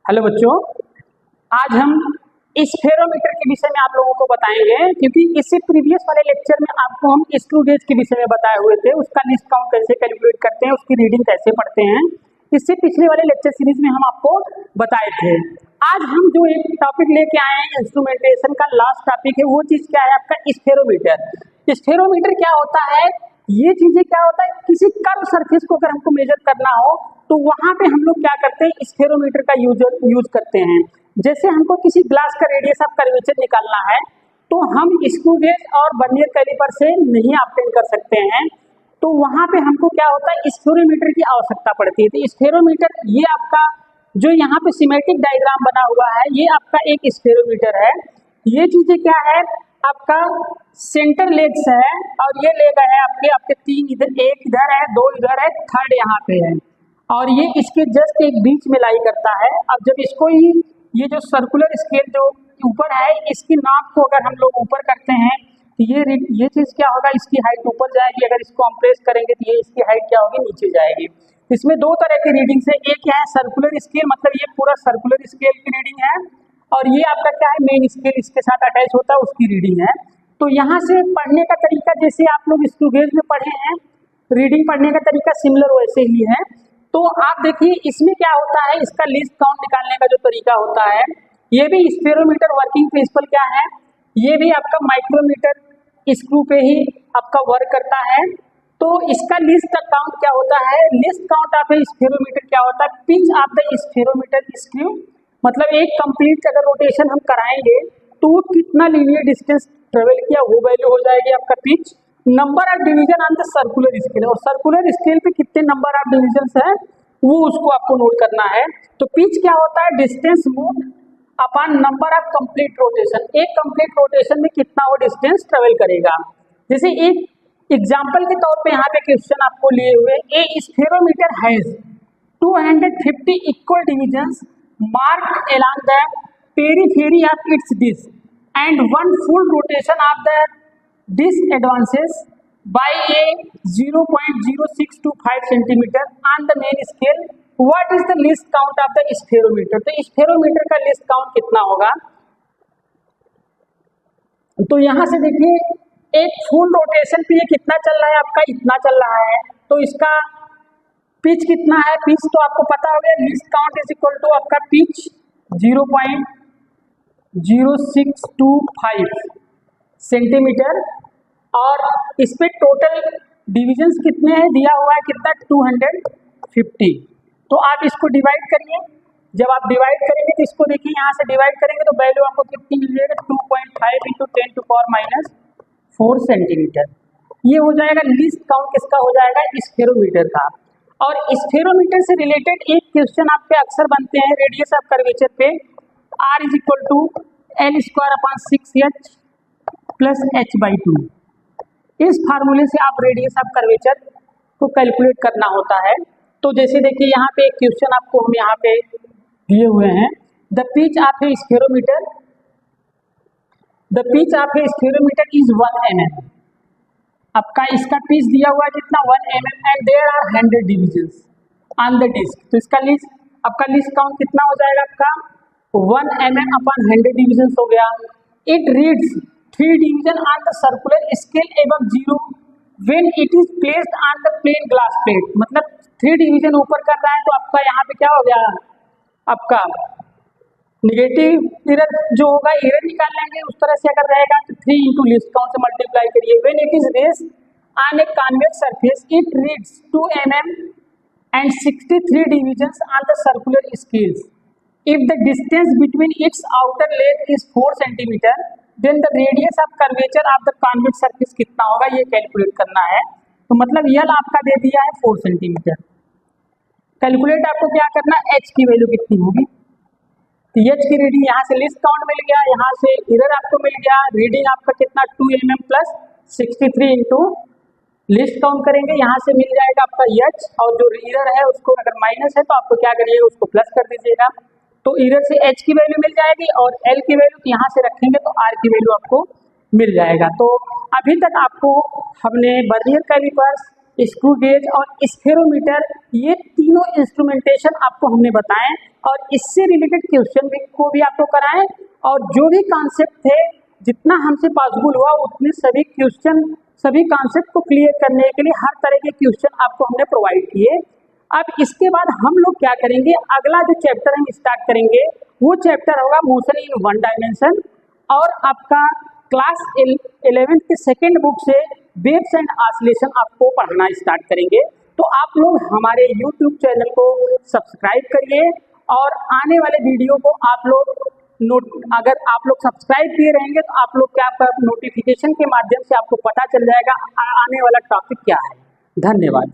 Hello बच्चों, आज हम स्फेरोमीटर के विषय में आप लोगों को बताएंगे, क्योंकि इससे प्रीवियस वाले लेक्चर में आपको हम स्क्रू गेज के विषय में बताए हुए थे। उसका लिस्ट काउंट कैसे कैलकुलेट करते हैं, उसकी रीडिंग कैसे पढ़ते हैं, इससे पिछले वाले लेक्चर सीरीज में हम आपको बताए थे। आज हम जो एक टॉपिक लेके आए हैं इंस्ट्रूमेंटेशन का, लास्ट टॉपिक है, वो चीज क्या है आपका स्फेरोमीटर। स्फेरोमीटर क्या होता है, ये चीजें क्या होता है, किसी कर्व सरफेस को अगर हमको मेजर करना हो तो वहां पे हम लोग क्या करते हैं, स्फेरोमीटर का यूज करते हैं। जैसे हमको किसी ग्लास का रेडियस ऑफ कर्वेचर निकालना है तो हम स्क्रू गेज और वर्नियर कैलिपर से नहीं ऑब्टेन कर सकते हैं, तो वहां पे हमको क्या होता है, स्फेरोमीटर की आवश्यकता पड़ती है। तो स्फेरोमीटर, ये आपका जो यहाँ पे सिमेट्रिक डायग्राम बना हुआ है, ये आपका एक स्फेरोमीटर है। ये चीजें क्या है, आपका सेंटर लेग्स है और ये लेग है आपके तीन, इधर एक इधर है, दो इधर है, थर्ड यहाँ पे है, और ये इसके जस्ट एक बीच में लाई करता है। अब जब इसको ही ये जो सर्कुलर स्केल जो ऊपर है, इसकी नाप को अगर हम लोग ऊपर करते हैं तो ये चीज क्या होगा, इसकी हाइट ऊपर जाएगी। अगर इसको हम प्रेस करेंगे तो ये इसकी हाइट क्या होगी, नीचे जाएगी। इसमें दो तरह की रीडिंग है, एक क्या है सर्कुलर स्केल, मतलब ये पूरा सर्कुलर स्केल की रीडिंग है, और ये आपका क्या है मेन स्केल इसके साथ अटैच होता है, उसकी रीडिंग है। तो यहाँ से पढ़ने का तरीका, जैसे आप लोग स्क्रू गेज में पढ़े हैं, रीडिंग पढ़ने का तरीका सिमिलर वैसे ही है। तो आप देखिए इसमें क्या होता है, इसका लीस्ट काउंट निकालने का जो तरीका होता है, ये भी स्फेरोमीटर वर्किंग प्रिंसिपल क्या है, ये भी आपका माइक्रोमीटर स्क्रू पे ही आपका वर्क करता है। तो इसका लिस्ट काउंट क्या होता है, लिस्ट काउंट ऑफ स्फेरोमीटर क्या होता है, pitch of the spherometer screw, मतलब एक कंप्लीट अगर रोटेशन हम कराएंगे तो कितना लीनियर डिस्टेंस ट्रेवल किया, वो वैल्यू हो जाएगी आपका pitch. Number of division on the circular scale, और सर्कुलर स्केल पे कितने नंबर ऑफ डिवीजन है वो उसको आपको नोट करना है। तो पिच क्या होता है, distance move upon number of complete rotation, एक कंप्लीट रोटेशन में कितना वो डिस्टेंस ट्रेवल करेगा। जैसे एक एग्जांपल के तौर पे यहाँ पे क्वेश्चन आपको लिए हुए, a spherometer has 250 equal divisions marked along the periphery of its disc and one full rotation of the disc advances by a 0.0625 centimeter on the main scale. What is the least count of the spherometer? तो spherometer का list count कितना होगा, तो यहां से देखिए एक full rotation पे ये कितना चल रहा है आपका, इतना चल रहा है। तो इसका पिच कितना है, पिच तो आपको पता होगा, least count is equal to आपका पिच 0.0625 सेंटीमीटर, और इस पे टोटल डिविजन्स कितने हैं दिया हुआ है, कितना 250। तो आप इसको डिवाइड करिए, जब आप डिवाइड करेंगे तो इसको देखिए यहाँ से डिवाइड करेंगे तो वैल्यू आपको कितनी मिल जाएगा, 2.5 इंटू 10⁻⁴ सेंटीमीटर। ये हो जाएगा लिस्ट काउंट, किसका हो जाएगा, स्फेरोमीटर का। और स्फेरोमीटर से रिलेटेड एक क्वेश्चन आपके अक्सर बनते हैं रेडियस ऑफ कर्वेचर पे, R is equal to L²/6h plus h/2। इस फार्मूले से आप रेडियस ऑफ कर्वेचर को कैलकुलेट करना होता है। तो जैसे देखिए यहाँ पे एक क्वेश्चन आपको हम यहाँ पे दिए हुए हैं, the pitch of A spherometer is 1 mm। आपका इसका पिच दिया हुआ है कितना, 1 mm, and there are 100 divisions on the disc. तो इसका लिस्ट, आपका लिस्ट काउंट कितना हो जाएगा, आपका 1 mm अपॉन 100 डिविजन हो गया। It reads 3 division on the circular scale above 0 when it is placed on the plane glass plate, मतलब 3 डिवीजन ऊपर कर रहा है तो आपका यहाँ पे क्या हो गया, आपका नेगेटिव एरर जो होगा, एरर निकाल लेंगे उस तरह से अगर रहेगा तो 3 इंटू लिस्ट काउंट से मल्टीप्लाई करिए। When it is raised on a convex surface it reads 2 mm and 63 divisions on the circular scales. If the distance between its outer leg is 4 centimeter, then the radius of curvature of the convex surface कितना होगा, ये calculate करना है। तो मतलब यल आपका दे दिया है 4 सेंटीमीटर, कैलकुलेट आपको क्या करना है, h की वैल्यू कितनी होगी। तो h की रीडिंग यहाँ से लिस्ट काउंट मिल गया, यहाँ से एरर आपको मिल गया, रीडिंग आपका कितना 2 mm plus 63 into list count करेंगे, यहाँ से मिल जाएगा आपका h, और जो एरर है उसको अगर माइनस है तो आपको क्या करिएगा, उसको प्लस कर दीजिएगा। तो एरर से h की वैल्यू मिल जाएगी और l की वैल्यू यहाँ से रखेंगे तो r की वैल्यू आपको मिल जाएगा। तो अभी तक आपको हमने वर्नियर कैलिपर्स, स्क्रू गेज और स्फेरोमीटर, ये तीनों इंस्ट्रूमेंटेशन आपको हमने बताएं और इससे रिलेटेड क्वेश्चन को भी आपको कराएं, और जो भी कॉन्सेप्ट थे जितना हमसे पॉसिबल हुआ उतने सभी क्वेश्चन, सभी कॉन्सेप्ट को क्लियर करने के लिए हर तरह के क्वेश्चन आपको हमने प्रोवाइड किए। अब इसके बाद हम लोग क्या करेंगे, अगला जो चैप्टर हम स्टार्ट करेंगे वो चैप्टर होगा मोशन इन वन डायमेंशन, और आपका क्लास 11th के सेकेंड बुक से वेव्स एंड ऑसिलेशन आपको पढ़ना स्टार्ट करेंगे। तो आप लोग हमारे YouTube चैनल को सब्सक्राइब करिए, और आने वाले वीडियो को आप लोग अगर आप लोग सब्सक्राइब किए रहेंगे तो आप लोग क्या नोटिफिकेशन के माध्यम से आपको पता चल जाएगा आने वाला टॉपिक क्या है। धन्यवाद।